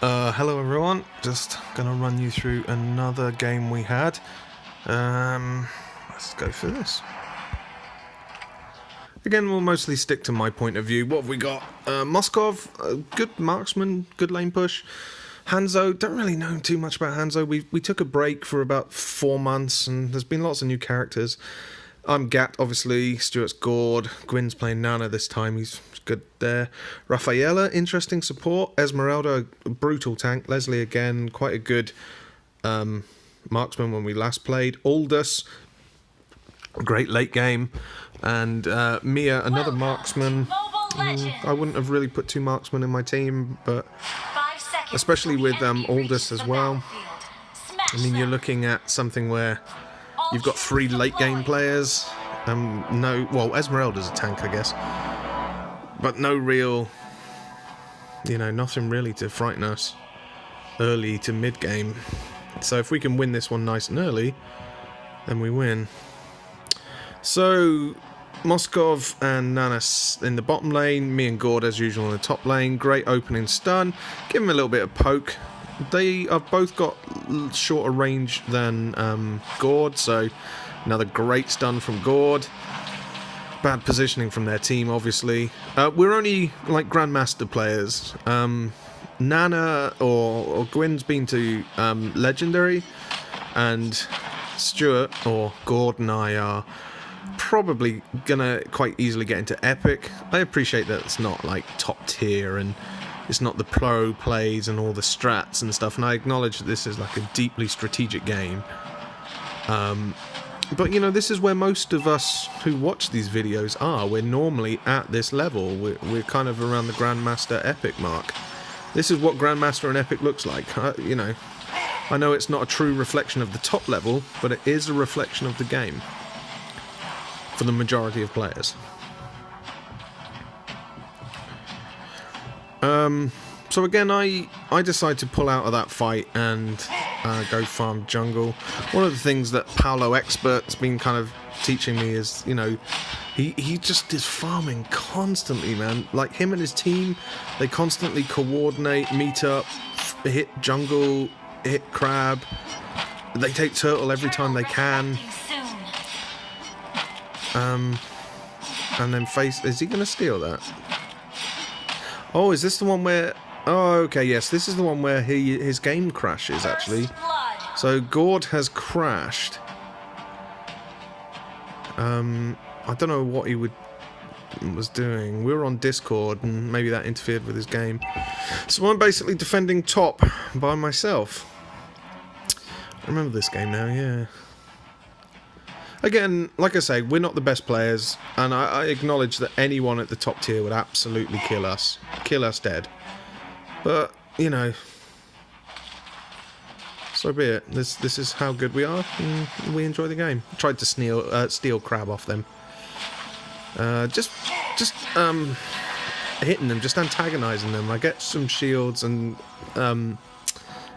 Hello everyone, just gonna run you through another game we had. Let's go for this. Again, we'll mostly stick to my point of view. What have we got? Moskov, good marksman, good lane push. Hanzo, don't really know too much about Hanzo. We took a break for about 4 months, and there's been lots of new characters. I'm Gat, obviously. Stuart's Gord. Gwyn's playing Nana this time. He's good there. Rafaela, interesting support. Esmeralda, brutal tank. Leslie again, quite a good marksman when we last played. Aldous, great late game. And Mia, another marksman. I wouldn't have really put 2 marksmen in my team, but especially with Aldous as well. I mean, you're looking at something where you've got 3 late game players. Esmeralda's a tank, I guess. But no real, nothing really to frighten us early to mid game. So if we can win this one nice and early, then we win. So Moskov and Nanas in the bottom lane, me and Gord as usual in the top lane. Great opening stun, give him a little bit of poke. They have both got shorter range than Gord, so another great stun from Gord. Bad positioning from their team, obviously. We're only like Grandmaster players. Nana or Gwyn's been to Legendary, and Stuart or Gord and I are probably gonna quite easily get into Epic. I appreciate that it's not like top tier and it's not the pro plays and all the strats and stuff, and I acknowledge that this is like a deeply strategic game. But this is where most of us who watch these videos are. We're normally at this level. We're kind of around the Grandmaster Epic mark. This is what Grandmaster and Epic looks like. I know it's not a true reflection of the top level, but it is a reflection of the game for the majority of players. So again, I decide to pull out of that fight and go farm jungle. One of the things that Paolo Expert's been kind of teaching me is, he just is farming constantly, man. Like him and his team, they constantly coordinate, meet up, hit jungle, hit crab. They take turtle every time they can. And then face... Is he going to steal that? Oh, is this the one where... Oh, okay, yes. This is the one where his game crashes, actually. So, Gord has crashed. I don't know what he was doing. We were on Discord, and maybe that interfered with his game. So, I'm basically defending top by myself. I remember this game now, yeah. Again, like I say, we're not the best players, and I acknowledge that anyone at the top tier would absolutely kill us dead. But, so be it. This is how good we are, and we enjoy the game. Tried to steal crab off them. Just hitting them, just antagonizing them. I get some shields and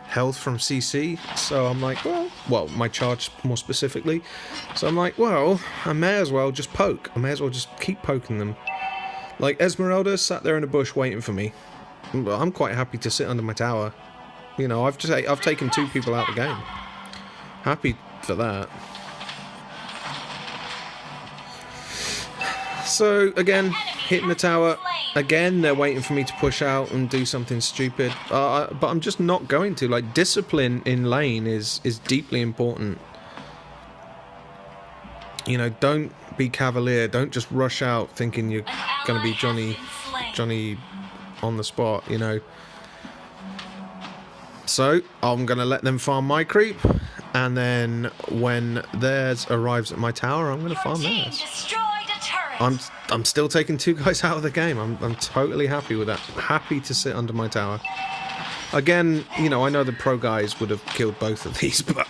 health from CC, so I'm like, well, my charge more specifically. So I'm like, well, I may as well just poke. I may as well just keep poking them. Like Esmeralda sat there in a bush waiting for me. I'm quite happy to sit under my tower. I've taken 2 people out of the game. Happy for that. So again, hitting the tower. Again, they're waiting for me to push out and do something stupid. But I'm just not going to. Like, discipline in lane is deeply important. Don't be cavalier. Don't just rush out thinking you're going to be Johnny on the spot, So, I'm going to let them farm my creep. And then when theirs arrives at my tower, I'm going to farm theirs. I'm still taking 2 guys out of the game. I'm totally happy with that. Happy to sit under my tower. Again, I know the pro guys would have killed both of these, but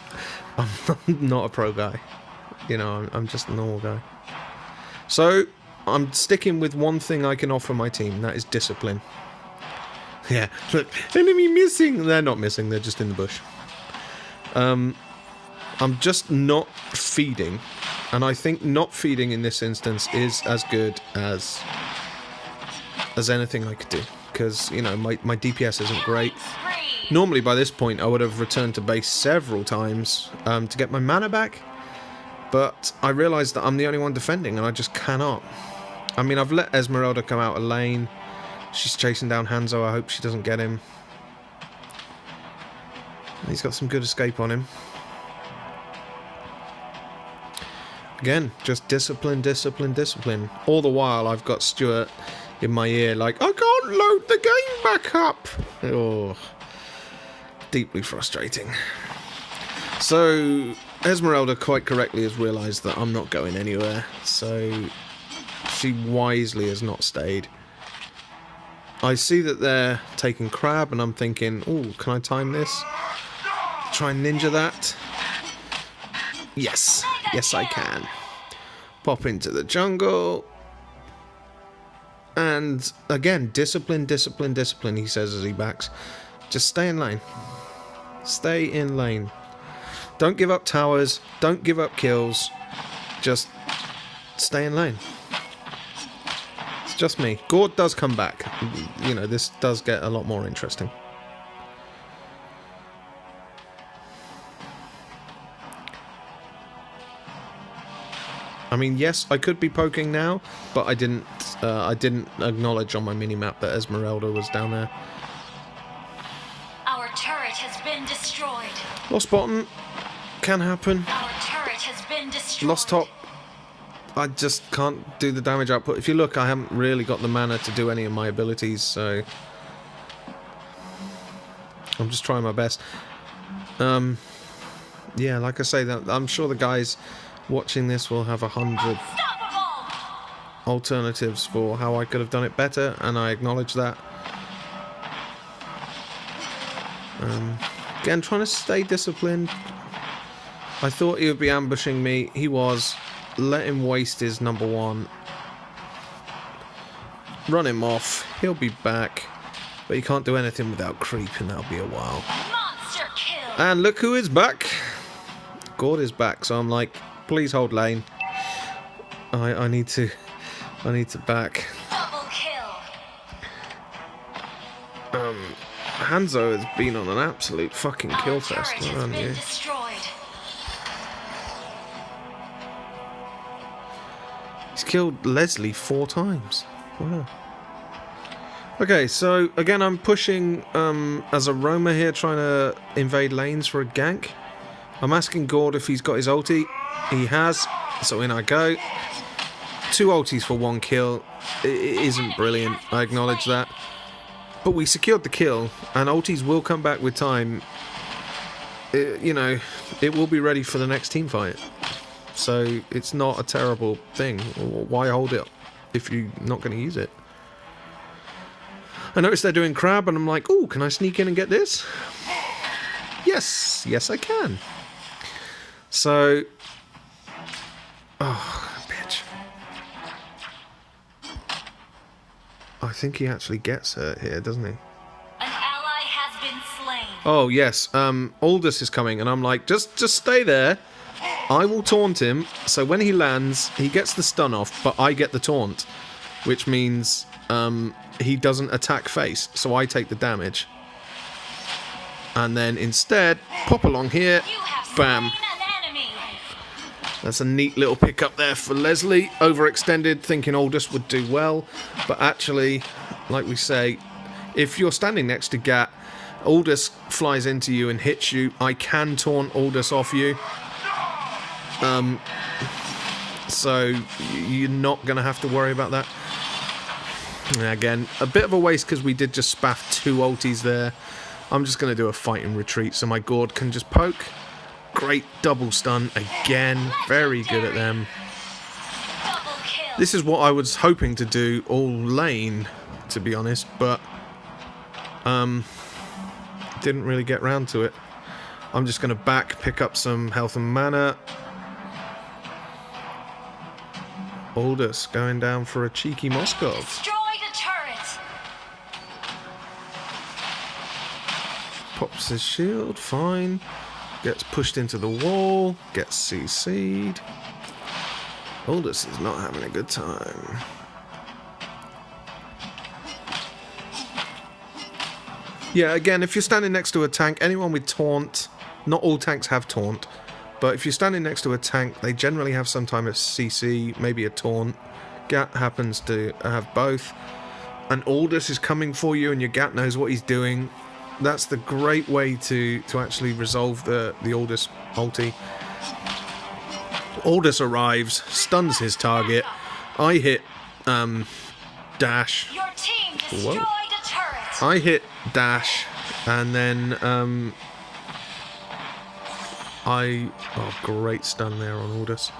I'm not a pro guy. I'm just a normal guy. So, I'm sticking with one thing I can offer my team, that is discipline. Yeah, look, enemy missing! They're not missing, they're just in the bush. I'm just not feeding. And I think not feeding in this instance is as good as anything I could do. Because, my DPS isn't great. Normally by this point I would have returned to base several times to get my mana back, but I realised that I'm the only one defending and I just cannot. I mean, I've let Esmeralda come out a lane. She's chasing down Hanzo. I hope she doesn't get him. He's got some good escape on him. Again, just discipline, discipline, discipline. All the while I've got Stuart in my ear like, I can't load the game back up. Oh, deeply frustrating. So Esmeralda quite correctly has realised that I'm not going anywhere, so she wisely has not stayed. I see that they're taking crab and I'm thinking, oh, can I time this? Try and ninja that. Yes, yes I can. Pop into the jungle. And again, discipline, discipline, discipline, he says as he backs. Just stay in lane. Stay in lane. Don't give up towers. Don't give up kills. Just stay in lane. It's just me. Gord does come back. You know, this does get a lot more interesting. I mean, yes, I could be poking now, but I didn't acknowledge on my minimap that Esmeralda was down there. Our turret has been destroyed. Lost bottom. Can happen. Our turret has been destroyed. Lost top. I just can't do the damage output. If you look, I haven't really got the mana to do any of my abilities, so I'm just trying my best. Yeah, like I say, I'm sure the guys watching this will have 100 alternatives for how I could have done it better, and I acknowledge that. Again, trying to stay disciplined. I thought he would be ambushing me. He was. Let him waste his number one. Run him off. He'll be back. But you can't do anything without creep, and that'll be a while. Monster kill. And look who is back. Gord is back, so I'm like, please hold lane. I need to back. Double kill. Hanzo has been on an absolute fucking kill Our fest, turret has haven't been you? destroyed. He's killed Leslie 4 times. Wow. Okay, so again I'm pushing as a roamer here, trying to invade lanes for a gank. I'm asking Gord if he's got his ulti. He has, so in I go. 2 ultis for 1 kill. It isn't brilliant, I acknowledge that. But we secured the kill, and ultis will come back with time. You know, it will be ready for the next team fight. So it's not a terrible thing. Why hold it if you're not going to use it? I noticed they're doing crab, and I'm like, ooh, can I sneak in and get this? Yes, yes I can. So, oh, bitch. I think he actually gets hurt here, doesn't he? An ally has been slain. Oh, yes. Aldous is coming, and I'm like, just stay there. I will taunt him, so when he lands, he gets the stun off, but I get the taunt, which means he doesn't attack face, so I take the damage. And then instead, pop along here, bam. That's a neat little pickup there for Leslie. Overextended, thinking Aldous would do well, but actually, like we say, if you're standing next to Gat, Aldous flies into you and hits you. I can taunt Aldous off you. So you're not going to have to worry about that. And again, a bit of a waste because we did just spaff 2 ultis there. I'm just going to do a fighting retreat so my Gord can just poke. Great double stun again. Very good at them. This is what I was hoping to do all lane, to be honest, but didn't really get round to it. I'm just going to back, pick up some health and mana. Aldous going down for a cheeky Moskov. Destroyed a turret. Pops his shield, fine. Gets pushed into the wall, gets CC'd. Aldous is not having a good time. Yeah, again, if you're standing next to a tank, anyone with taunt, not all tanks have taunt, but if you're standing next to a tank, they generally have some time of CC, maybe a taunt. Gat happens to have both. And Aldous is coming for you, and your Gat knows what he's doing. That's the great way to actually resolve the Aldous ulti. Aldous arrives, stuns his target. I hit dash. Your team destroyed a turret. I hit dash, and then oh, great stun there on Aldous.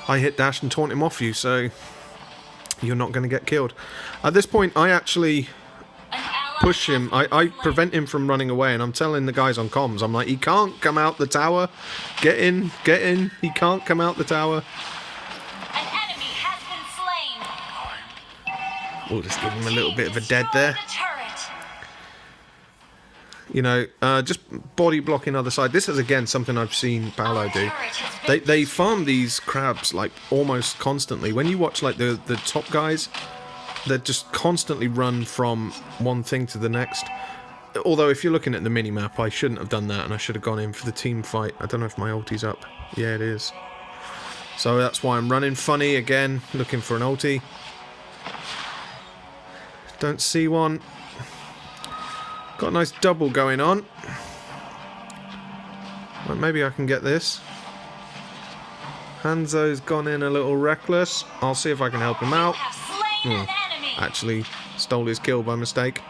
I hit dash and taunt him off you, so you're not going to get killed. At this point, I actually push him. I prevent him from running away, and I'm telling the guys on comms, I'm like, he can't come out the tower. Get in, get in. He can't come out the tower. An enemy has been slain. We'll just give him a little bit of a dead there. Destroyed a turret. You know, just body blocking other side. This is, again, something I've seen Paolo do. They farm these crabs, like, almost constantly. When you watch, like, the top guys, they just constantly run from one thing to the next. Although, if you're looking at the mini-map, I shouldn't have done that, and I should have gone in for the team fight. I don't know if my ulti's up. Yeah, it is. So that's why I'm running funny again, looking for an ulti. Don't see one. Got a nice double going on. Well, maybe I can get this. Hanzo's gone in a little reckless. I'll see if I can help him out. Actually, stole his kill by mistake.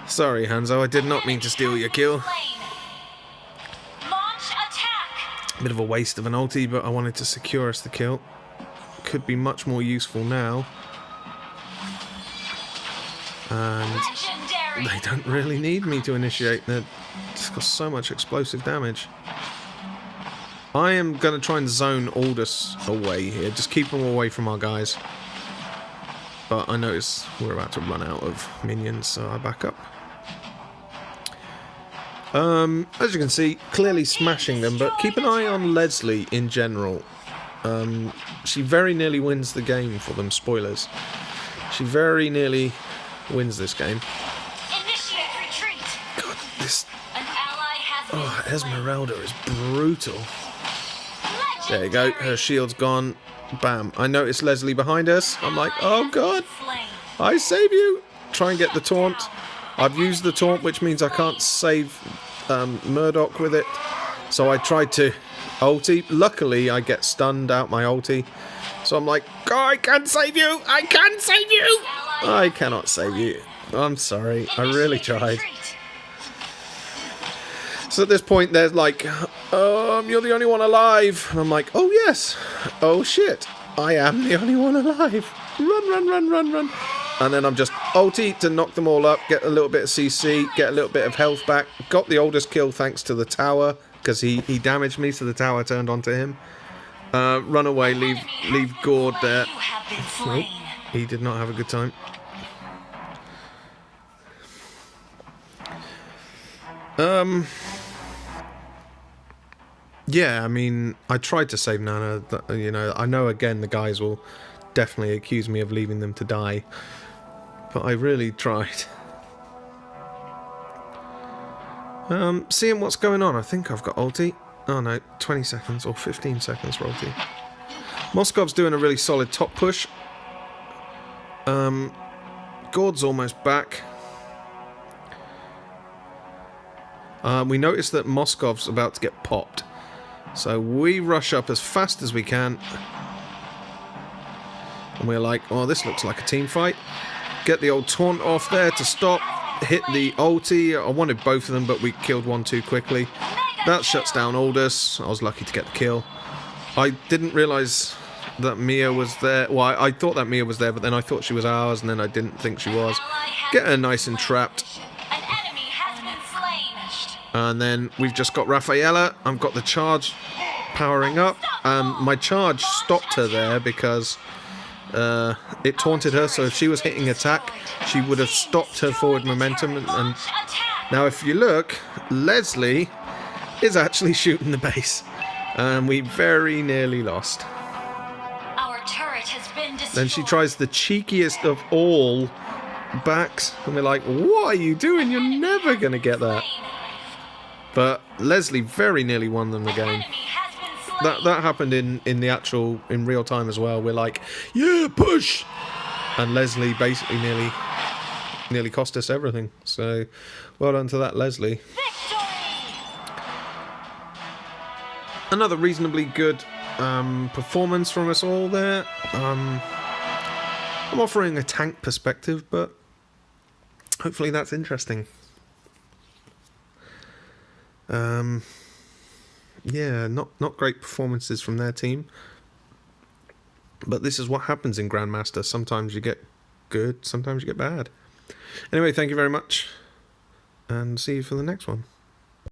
Sorry, Hanzo, I did not mean to steal your kill. Bit of a waste of an ulti, but I wanted to secure us the kill. Could be much more useful now. And they don't really need me to initiate. They've just got so much explosive damage. I am going to try and zone Aldous away here. Just keep him away from our guys. But I notice we're about to run out of minions, so I back up. As you can see, clearly smashing them, but keep an eye on Leslie in general. She very nearly wins the game for them, spoilers. She very nearly wins this game. Initiate retreat. God, this... An ally has been Oh, Esmeralda is brutal. There you go, her shield's gone. Bam. I noticed Leslie behind us. I'm like, oh god, I save you. Try and get the taunt. I've used the taunt, which means I can't save Murdoch with it. So I tried to ulti. Luckily, I get stunned out my ulti. So I'm like, oh, I can save you. I can save you. I cannot save you. I'm sorry. I really tried. So at this point, there's like, you're the only one alive. And I'm like, oh yes. Oh shit. I am the only one alive. Run, run, run, run, run. And then I'm just ulti to knock them all up, get a little bit of CC, get a little bit of health back. Got the oldest kill thanks to the tower, because he damaged me, so the tower turned onto him. Run away, leave Gord there. Nope, he did not have a good time. Yeah, I mean, I tried to save Nana. You know, I know again the guys will definitely accuse me of leaving them to die, but I really tried. Seeing what's going on, I think I've got ulti. Oh no, 20 seconds or 15 seconds for ulti. Moscov's doing a really solid top push. Gord's almost back. We notice that Moscov's about to get popped. So we rush up as fast as we can. And we're like, oh, this looks like a team fight. Get the old taunt off there to stop. Hit the ulti. I wanted both of them, but we killed one too quickly. That shuts down Aldous. I was lucky to get the kill. I didn't realise that Mia was there. Well, I thought that Mia was there, but then I thought she was ours, and then I didn't think she was. Get her nice and trapped. And then we've just got Rafaela. I've got the charge powering up. My charge stopped her there because it taunted her. So if she was hitting attack, she would have stopped her forward momentum. And now if you look, Leslie is actually shooting the base. And we very nearly lost. Our turret has been destroyed. Then she tries the cheekiest of all backs, and we're like, what are you doing? You're never going to get that. But Leslie very nearly won them the An game. enemy has been slain. That happened in real time as well. We're like, yeah, push, and Leslie basically nearly cost us everything. So, well done to that, Leslie. Victory! Another reasonably good performance from us all there. I'm offering a tank perspective, but hopefully that's interesting. Yeah, not great performances from their team. But this is what happens in Grandmaster. Sometimes you get good, sometimes you get bad. Anyway, thank you very much, and see you for the next one.